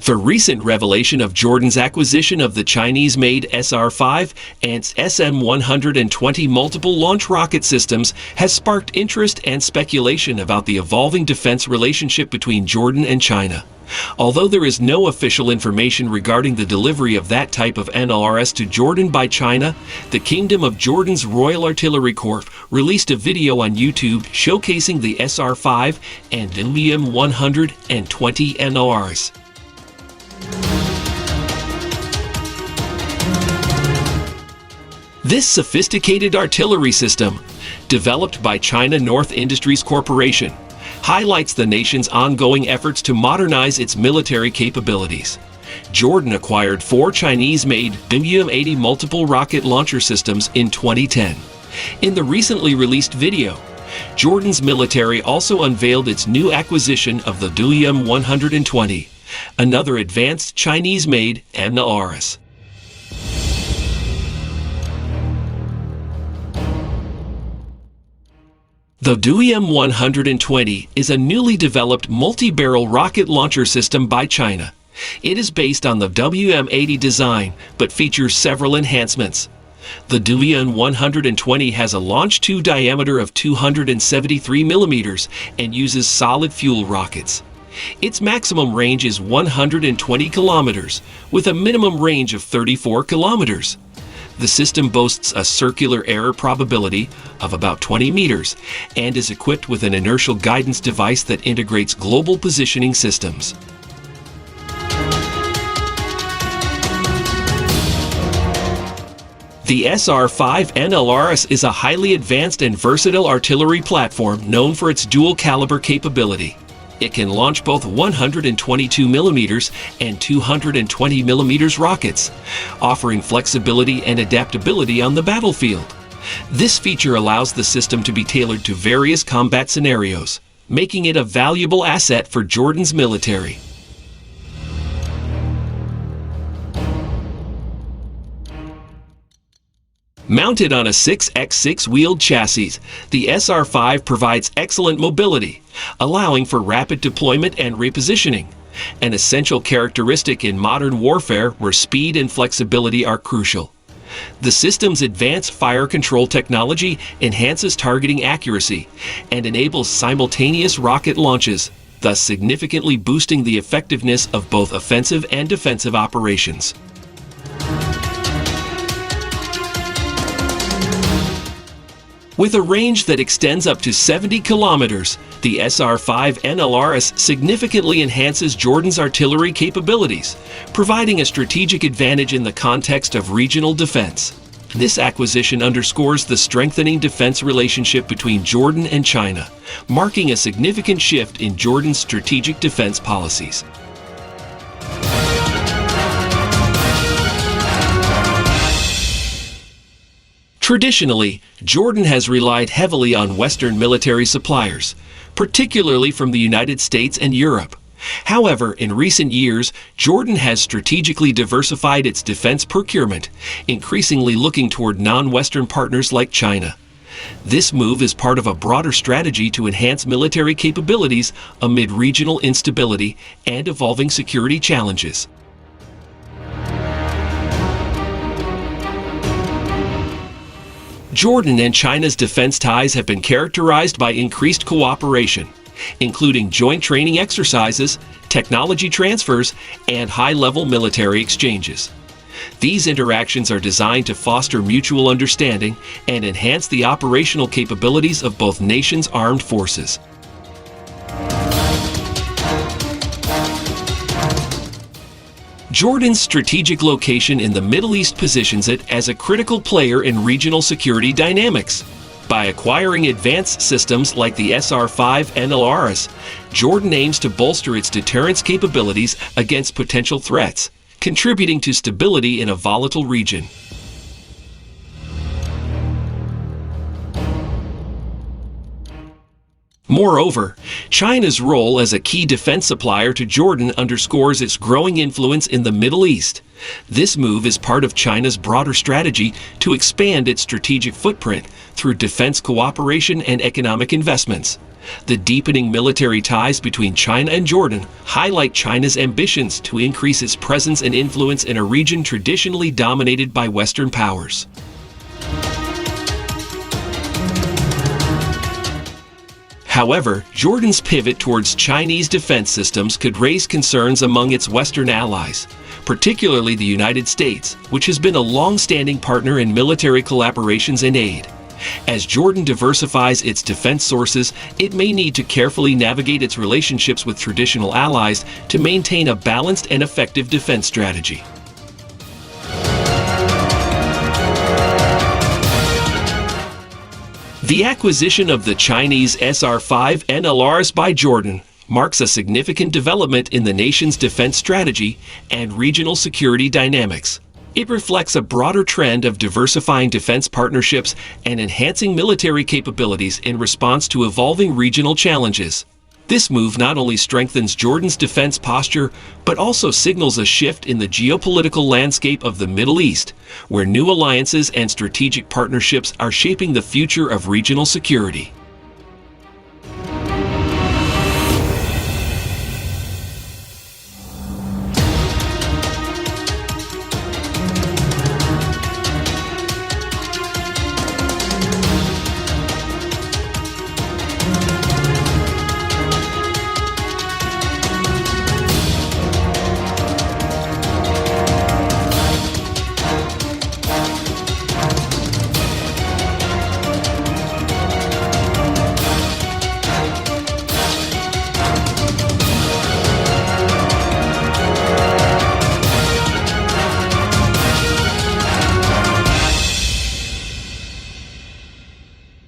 The recent revelation of Jordan's acquisition of the Chinese-made SR5 and SM-120 multiple launch rocket systems has sparked interest and speculation about the evolving defense relationship between Jordan and China. Although there is no official information regarding the delivery of that type of MLRS to Jordan by China, the Kingdom of Jordan's Royal Artillery Corps released a video on YouTube showcasing the SR5 and WM-120 MLRS. This sophisticated artillery system, developed by China North Industries Corporation, highlights the nation's ongoing efforts to modernize its military capabilities. Jordan acquired 4 Chinese-made WM-80 multiple rocket launcher systems in 2010. In the recently released video, Jordan's military also unveiled its new acquisition of the WM-120, another advanced Chinese-made MLRS. The WM-120 is a newly developed multi-barrel rocket launcher system by China. It is based on the WM-80 design, but features several enhancements. The WM-120 has a launch tube diameter of 273 millimeters and uses solid fuel rockets. Its maximum range is 120 kilometers, with a minimum range of 34 kilometers. The system boasts a circular error probability of about 20 meters and is equipped with an inertial guidance device that integrates global positioning systems. The SR5 MLRS is a highly advanced and versatile artillery platform known for its dual-caliber capability. It can launch both 122 millimeters and 220 millimeters rockets, offering flexibility and adaptability on the battlefield. This feature allows the system to be tailored to various combat scenarios, making it a valuable asset for Jordan's military. Mounted on a 6x6 wheeled chassis, the SR5 provides excellent mobility, allowing for rapid deployment and repositioning, an essential characteristic in modern warfare where speed and flexibility are crucial. The system's advanced fire control technology enhances targeting accuracy and enables simultaneous rocket launches, thus significantly boosting the effectiveness of both offensive and defensive operations. With a range that extends up to 70 kilometers, the SR5 MLRS significantly enhances Jordan's artillery capabilities, providing a strategic advantage in the context of regional defense. This acquisition underscores the strengthening defense relationship between Jordan and China, marking a significant shift in Jordan's strategic defense policies. Traditionally, Jordan has relied heavily on Western military suppliers, particularly from the United States and Europe. However, in recent years, Jordan has strategically diversified its defense procurement, increasingly looking toward non-Western partners like China. This move is part of a broader strategy to enhance military capabilities amid regional instability and evolving security challenges. Jordan and China's defense ties have been characterized by increased cooperation, including joint training exercises, technology transfers, and high-level military exchanges. These interactions are designed to foster mutual understanding and enhance the operational capabilities of both nations' armed forces. Jordan's strategic location in the Middle East positions it as a critical player in regional security dynamics. By acquiring advanced systems like the SR5 MLRS, Jordan aims to bolster its deterrence capabilities against potential threats, contributing to stability in a volatile region. Moreover, China's role as a key defense supplier to Jordan underscores its growing influence in the Middle East. This move is part of China's broader strategy to expand its strategic footprint through defense cooperation and economic investments. The deepening military ties between China and Jordan highlight China's ambitions to increase its presence and influence in a region traditionally dominated by Western powers. However, Jordan's pivot towards Chinese defense systems could raise concerns among its Western allies, particularly the United States, which has been a long-standing partner in military collaborations and aid. As Jordan diversifies its defense sources, it may need to carefully navigate its relationships with traditional allies to maintain a balanced and effective defense strategy. The acquisition of the Chinese SR5 and MLRS by Jordan marks a significant development in the nation's defense strategy and regional security dynamics. It reflects a broader trend of diversifying defense partnerships and enhancing military capabilities in response to evolving regional challenges. This move not only strengthens Jordan's defense posture, but also signals a shift in the geopolitical landscape of the Middle East, where new alliances and strategic partnerships are shaping the future of regional security.